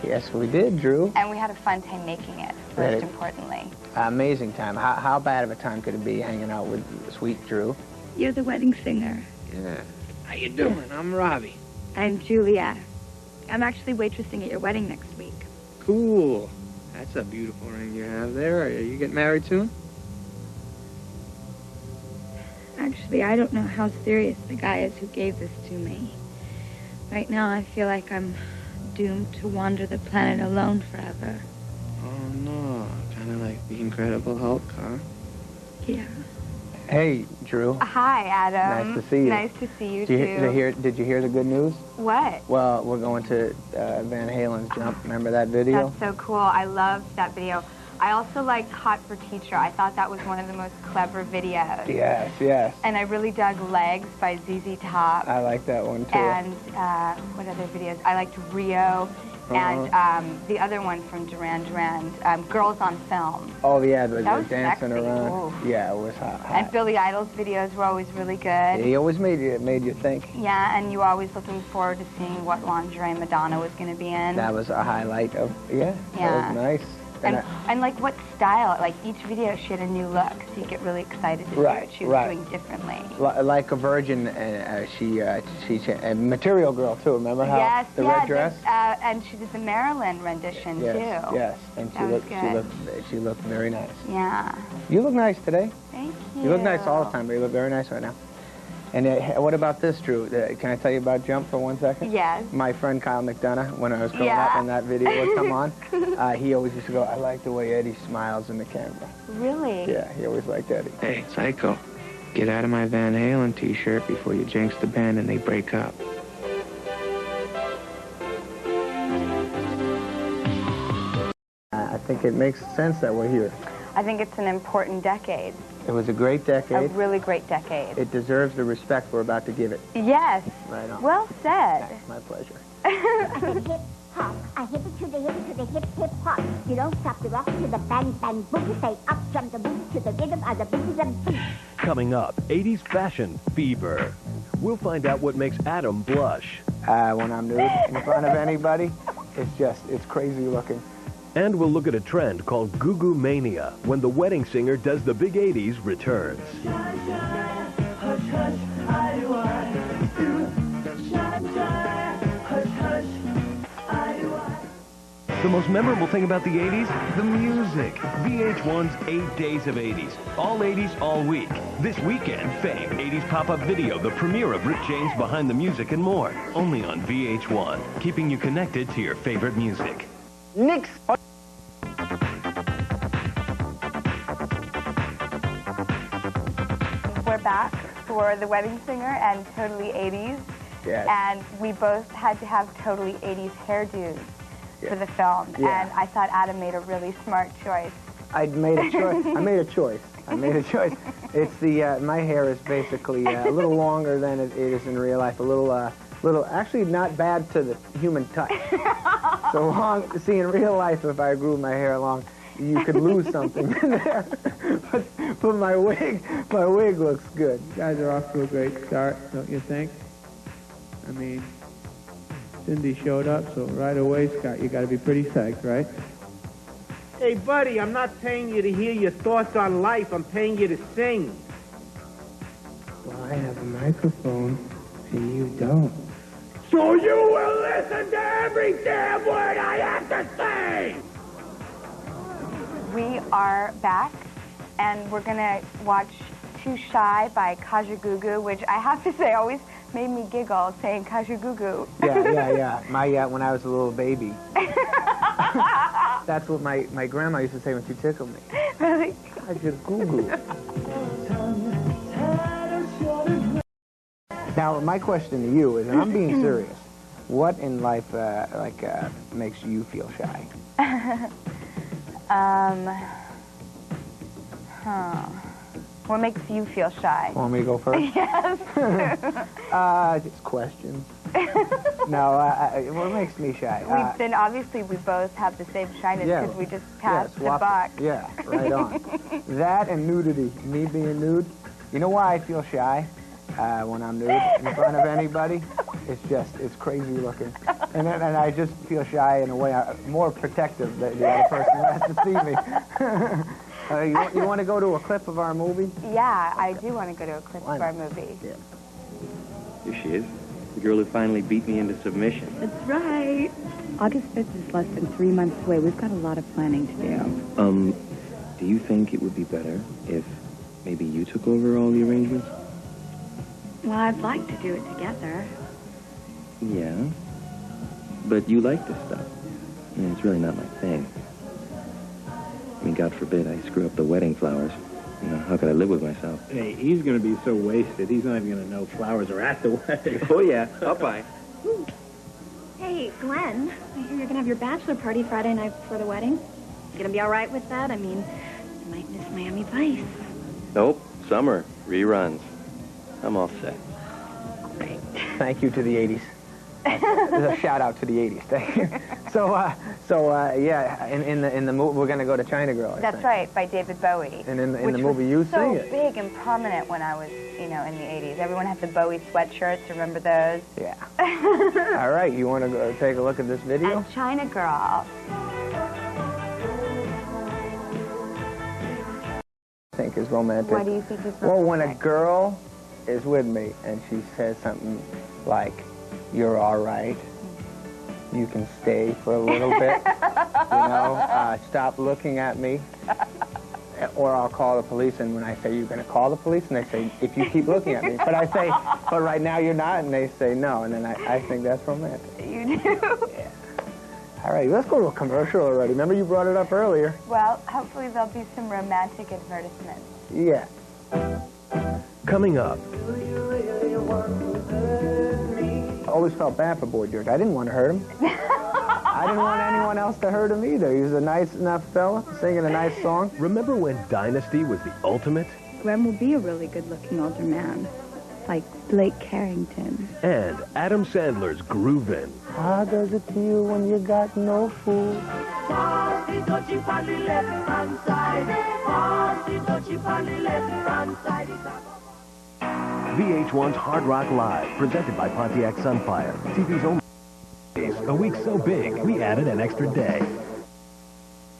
Yes, we did, Drew. And we had a fun time making it, most importantly. Amazing time. How bad of a time could it be hanging out with sweet Drew? You're the wedding singer. Yeah. How you doing? I'm Robbie. I'm Julia. I'm actually waitressing at your wedding next week. Cool. That's a beautiful ring you have there. Are you getting married soon? Actually, I don't know how serious the guy is who gave this to me. Right now, I feel like I'm doomed to wander the planet alone forever. Oh, no. Kind of like the Incredible Hulk, huh? Yeah. Hey, Drew. Hi, Adam. Nice to see you. Nice to see you, Did you hear the good news? What? Well, we're going to Van Halen's Jump. Remember that video? That's so cool. I loved that video. I also liked Hot for Teacher. I thought that was one of the most clever videos. Yes, yes. And I really dug Legs by ZZ Top. I like that one, too. And what other videos? I liked Rio. And the other one from Duran Duran, Girls on Film. Oh, yeah, they're sexy. dancing around. Ooh. Yeah, it was hot. And Billy Idol's videos were always really good. He always made you think. Yeah, and you were always looking forward to seeing what lingerie Madonna was going to be in. That was a highlight of, yeah. That was nice. And like what style, like each video she had a new look, so you get really excited to see what she was doing differently. Like a virgin, she's a Material Girl too, remember how the red dress? And she did the Marilyn rendition too. Yes, and she looked very nice. Yeah. You look nice today. Thank you. You look nice all the time, but you look very nice right now. And what about this, Drew? Can I tell you about Jump for 1 second? Yes. My friend Kyle McDonough, when I was growing up and that video would come on, he always used to go, I like the way Eddie smiles in the camera. Really? Yeah, he always liked Eddie. Hey, Psycho, get out of my Van Halen t-shirt before you jinx the band and they break up. I think it makes sense that we're here. I think it's an important decade. It was a great decade. A really great decade. It deserves the respect we're about to give it. Yes. Right on. Well said. That's my pleasure. Hip hop, a hip to the hip to the hip hip hop. You don't stop the rock to the bang bang boogie. Say up jump the boogie to the rhythm of the boogie. Coming up, 80s fashion fever. We'll find out what makes Adam blush. When I'm nude in front of anybody, it's crazy looking. And we'll look at a trend called Goo Goo Mania, when the wedding singer does the big 80s returns. The most memorable thing about the 80s? The music. VH1's 8 Days of 80s. All 80s, all week. This weekend, Fame, 80s pop-up video, the premiere of Rick James Behind the Music, and more. Only on VH1, keeping you connected to your favorite music. Nick's. We're back for The Wedding Singer and Totally 80s. Yes. And we both had to have Totally 80s hairdos for the film. Yeah. And I thought Adam made a really smart choice. I made a choice. I made a choice. It's the, my hair is basically a little longer than it is in real life. A little, actually not bad to the human touch. So long, see, in real life, if I grew my hair long, you could lose something in there. But my wig looks good. You guys are off to a great start, don't you think? I mean, Cindy showed up, so right away, Scott, you got to be pretty psyched, right? Hey, buddy, I'm not paying you to hear your thoughts on life. I'm paying you to sing. Well, I have a microphone, and you don't. So you will listen to every damn word I have to say! We are back, and we're going to watch Too Shy by Kajagoogoo, which I have to say always made me giggle saying Kajagoogoo. Yeah. When I was a little baby. That's what my grandma used to say when she tickled me. Really? Kajagoogoo. Now, my question to you is, and I'm being serious, what in life, makes you feel shy? What makes you feel shy? Want me to go first? Yes. Just questions. No, what makes me shy? We both have the same shyness because we just passed the buck. Yeah, right on. That and nudity. Me being nude. You know why I feel shy when I'm nude in front of anybody? It's crazy looking. And I just feel shy in a way, more protective than the other person who has to see me. You want to go to a clip of our movie? Yeah, I do want to go to a clip of our movie. Yeah. Here she is. The girl who finally beat me into submission. That's right. August 5th is less than 3 months away. We've got a lot of planning to do. Do you think it would be better if maybe you took over all the arrangements? Well, I'd like to do it together. Yeah. But you like this stuff. I mean, it's really not my thing. I mean, God forbid I screw up the wedding flowers. You know, how could I live with myself? Hey, he's going to be so wasted, he's not even going to know flowers are at the wedding. Oh, yeah. I'll buy. Hey, Glenn, I hear you're going to have your bachelor party Friday night before the wedding. You going to be all right with that? I mean, you might miss Miami Vice. Nope. Summer. Reruns. I'm all set. Great. Thank you to the 80s. A shout out to the 80s. Thank you. Yeah, in the movie we're gonna go to China Girl. I That's think. right, by David Bowie. And in the which movie was you sing it. so big and prominent when I was, in the 80s. Everyone had the Bowie sweatshirts. Remember those? Yeah. All right, you want to go take a look at this video? And China Girl. I think is romantic. Why do you think it's romantic? Well, when a girl is with me and she says something like, "You're all right. You can stay for a little bit. Stop looking at me." Or I'll call the police, and when I say, "You're going to call the police?" and they say, "If you keep looking at me." But I say, "But right now you're not," and they say, "No," and then I think that's romantic. You do? Yeah. All right, let's go to a commercial already. Remember you brought it up earlier. Well, hopefully there'll be some romantic advertisements. Yeah. Coming up, I always felt bad for Boy George. I didn't want to hurt him. I didn't want anyone else to hurt him either. He was a nice enough fella, singing a nice song. remember when Dynasty was the ultimate? Glenn will be a really good-looking older man, like Blake Carrington. And Adam Sandler's Groovin'. How does it feel when you got no food? VH1's Hard Rock Live, presented by Pontiac Sunfire. TV's only a week so big, we added an extra day.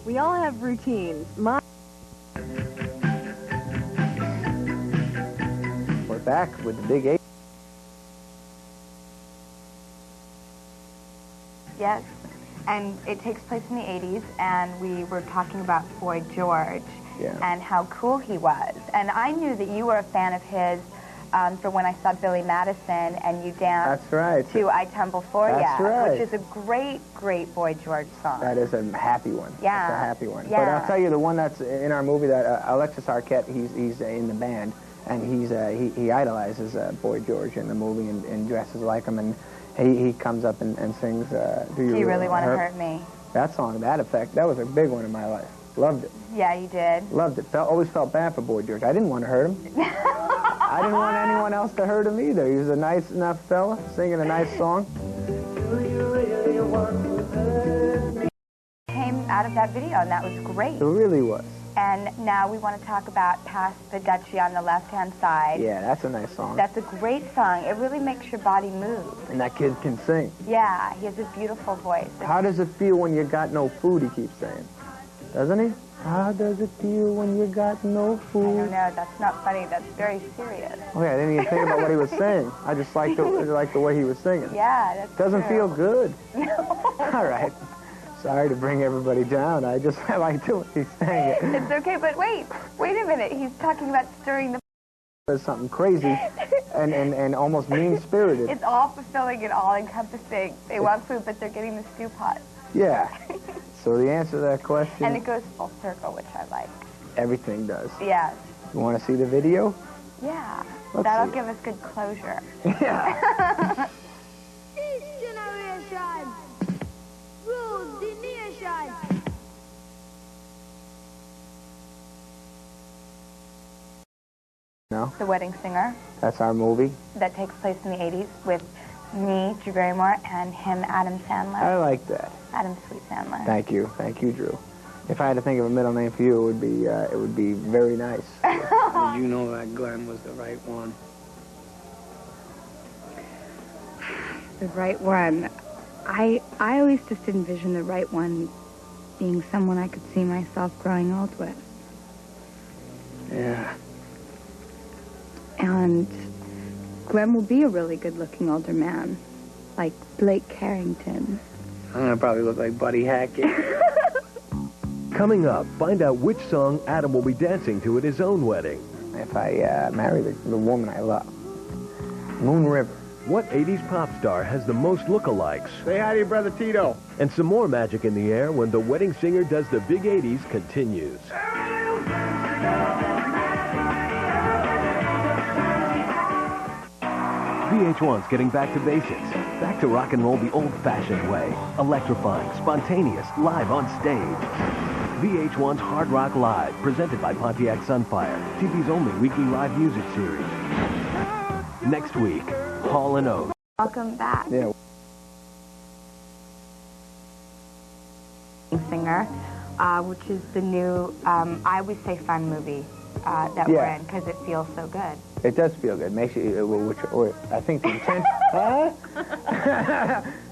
We all have routines. We're back with the big 8. Yes, and it takes place in the 80s, and we were talking about Boy George and how cool he was. And I knew that you were a fan of his for when I saw Billy Madison, and you danced to I Tumble For Ya, which is a great, great Boy George song. That is a happy one. Yeah. It's a happy one. Yeah. But I'll tell you, the one that's in our movie, that Alexis Arquette, he's in the band, and he idolizes Boy George in the movie and dresses like him, and he comes up and sings Do You Really Want to Hurt Me? That song, that effect, that was a big one in my life. Loved it. Yeah, you did. Loved it. Always felt bad for Boy George. I didn't want to hurt him. I didn't want anyone else to hurt him either. He was a nice enough fella, singing a nice song. Came out of that video, and that was great. It really was. And now we want to talk about Pass the Dutchie on the left-hand side. Yeah, that's a nice song. That's a great song. It really makes your body move. And that kid can sing. Yeah, he has a beautiful voice. How does it feel when you got no food, he keeps saying. Doesn't he? How does it feel when you got no food? I don't know. That's not funny. That's very serious. Oh, yeah, I didn't even think about what he was saying. I just liked the way he was singing. Yeah, that's Doesn't true. feel good. No. All right. Sorry to bring everybody down. I just like the way he's saying it. It's okay, but wait a minute. He's talking about stirring the... There's something crazy and almost mean-spirited. It's all fulfilling and all-encompassing. They want food, but they're getting the stew pot. Yeah. So the answer to that question... And it goes full circle, which I like. Everything does. Yes. You want to see the video? Yeah. Let's That'll see. give us good closure. Yeah. This generation rules the nation. No? The Wedding Singer. That's our movie. That takes place in the 80s with me, Drew Barrymore, and him, Adam Sandler. I like that. Adam Sweet Sandler. Thank you, Drew. If I had to think of a middle name for you, it would be very nice. You know that Glenn was the right one. The right one. I always just envisioned the right one being someone I could see myself growing old with. Yeah. And Glenn will be a really good-looking older man, like Blake Carrington. I'm gonna probably look like Buddy Hackett. Coming up, find out which song Adam will be dancing to at his own wedding. If I marry the woman I love. Moon River. What 80s pop star has the most lookalikes? Say hi to your brother Tito. And some more magic in the air when the wedding singer does the big 80s continues. VH1's getting back to basics. Back to rock and roll the old-fashioned way. Electrifying, spontaneous, live on stage. VH1's Hard Rock Live, presented by Pontiac Sunfire, TV's only weekly live music series. Next week, Hall & Oates. Welcome back. Yeah. Singer, which is the new, I would say, fun movie that we're in because it feels so good. It does feel good. Makes you, I think the intent,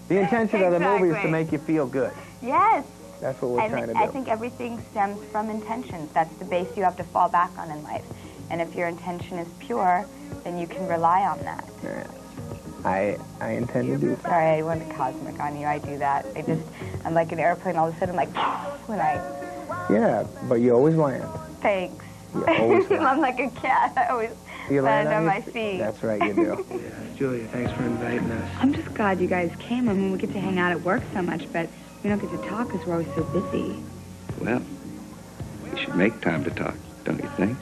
the intention of the movie is to make you feel good. Yes. That's what we're trying to do. I think everything stems from intentions. That's the base you have to fall back on in life. And if your intention is pure, then you can rely on that. Yeah. I intend to do that. Sorry, I went cosmic on you. I do that. I'm like an airplane. All of a sudden, I'm like, when I... Yeah, but you always land. Thanks. You always land. I'm like a cat. I always land on my feet. That's right, you do. Yeah, Julia, thanks for inviting us. I'm just glad you guys came. I mean, we get to hang out at work so much, but we don't get to talk because we're always so busy. Well, we should make time to talk, don't you think?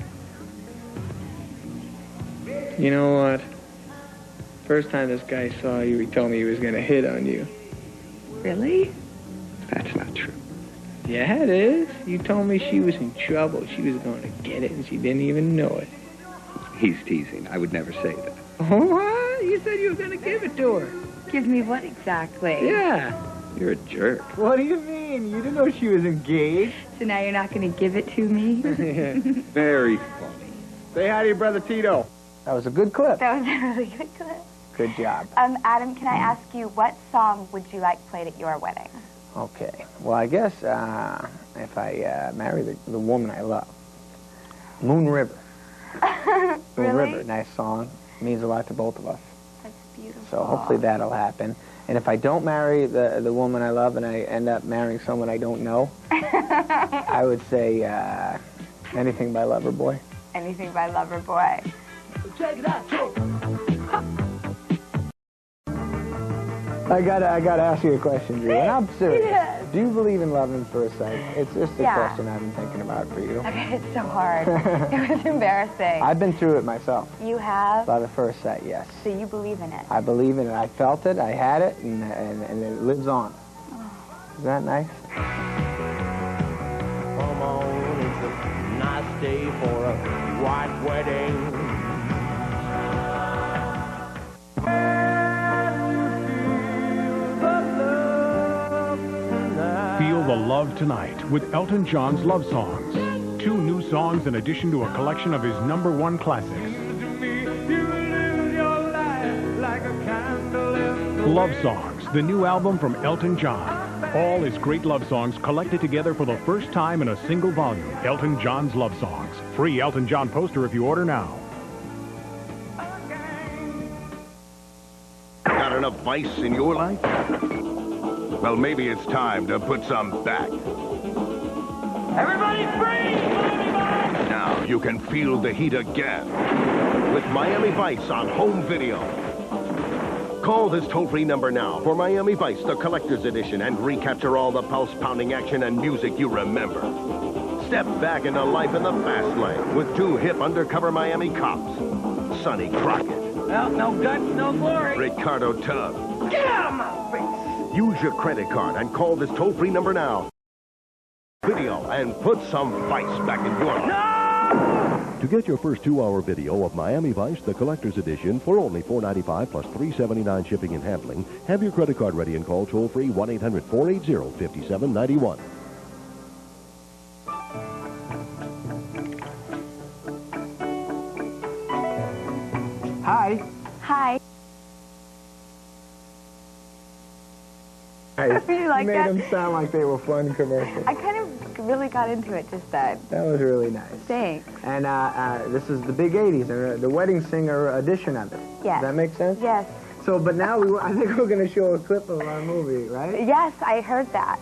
You know what? First time this guy saw you, he told me he was going to hit on you. Really? That's not true. Yeah, it is. You told me she was in trouble. She was going to get it, and she didn't even know it. He's teasing. I would never say that. Oh, what? You said you were going to give it to her. Give me what exactly? Yeah. You're a jerk. What do you mean? You didn't know she was engaged? So now you're not going to give it to me? Very funny. Say hi to your brother Tito. That was a good clip. That was a really good clip. Good job. Adam, can I ask you, what song would you like played at your wedding? Okay. Well, I guess if I marry the woman I love. Moon River. Really? Moon River, nice song. Means a lot to both of us. That's beautiful. So hopefully that'll happen. And if I don't marry the woman I love and I end up marrying someone I don't know, I would say Anything by Loverboy. Anything by Loverboy. Check it out, Joe. I gotta ask you a question, Drew, and I'm serious. Yes. Do you believe in love at first sight? It's just a Yeah. question I've been thinking about for you. Okay, it's so hard. It was embarrassing. I've been through it myself. You have? Love at first sight, yes. So you believe in it? I believe in it. I felt it. I had it, and it lives on. Oh. Isn't that nice? Come on, it's a nice day for a white wedding. Feel the love tonight with Elton John's love songs. 2 new songs in addition to a collection of his #1 classics. Love Songs, the new album from Elton John. All his great love songs collected together for the first time in a single volume. Elton John's Love Songs. Free Elton John poster if you order now. Got enough vice in your life? Well, maybe it's time to put some back. Everybody freeze! Now you can feel the heat again with Miami Vice on home video. Call this toll-free number now for Miami Vice, the collector's edition, and recapture all the pulse-pounding action and music you remember. Step back into life in the fast lane with 2 hip undercover Miami cops. Sonny Crockett. Well, no guts, no glory. Ricardo Tubb. Get out of my face! Use your credit card and call this toll-free number now. Video and put some vice back in your life. No! To get your first 2-hour video of Miami Vice, the collector's edition, for only $4.95 plus $3.79 shipping and handling, have your credit card ready and call toll-free 1-800-480-5791. Hi. Hi. nice. You like made that? them sound like they were fun commercials. I kind of really got into it just then. That was really nice. Thanks. And this is the big 80s, the wedding singer edition of it. Yes. Does that make sense? Yes. So, but now I think we're going to show a clip of our movie, right? Yes, I heard that.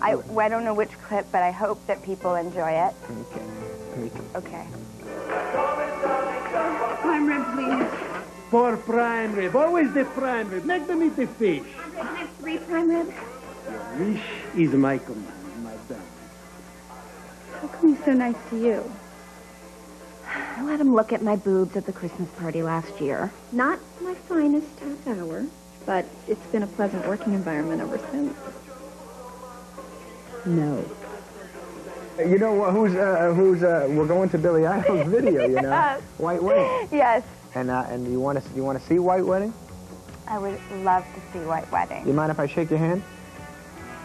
I don't know which clip, but I hope that people enjoy it. Okay. Me too. Okay. Prime rib, please. 4 prime rib. Always the prime rib. Make them eat the fish. Okay, can I have 3 prime ribs? Your wish is my command, madame. How come he's so nice to you? I let him look at my boobs at the Christmas party last year. Not my finest half hour, but it's been a pleasant working environment ever since. No. You know we're going to Billy Idol's video, you know? White Wedding. Yes. And you want to see White Wedding? I would love to see White Wedding. You mind if I shake your hand?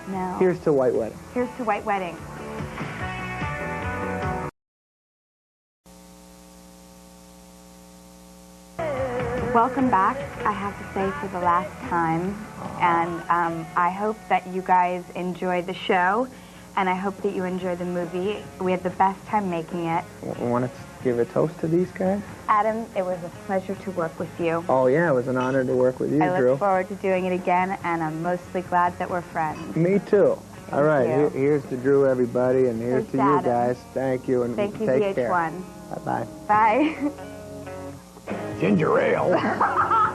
No. Here's to White Wedding. Here's to White Wedding. Welcome back, I have to say, for the last time. And I hope that you guys enjoy the show, and I hope that you enjoy the movie. We had the best time making it. Want to give a toast to these guys? Adam, it was a pleasure to work with you. Oh, yeah, it was an honor to work with you, I Drew. look forward to doing it again, and I'm mostly glad that we're friends. Me too. All right, you. here's to Drew, everybody, and here's Thanks, to you Adam. guys. Thank you, and Thank you, take VH1. care. Bye-bye. Bye. Ginger ale.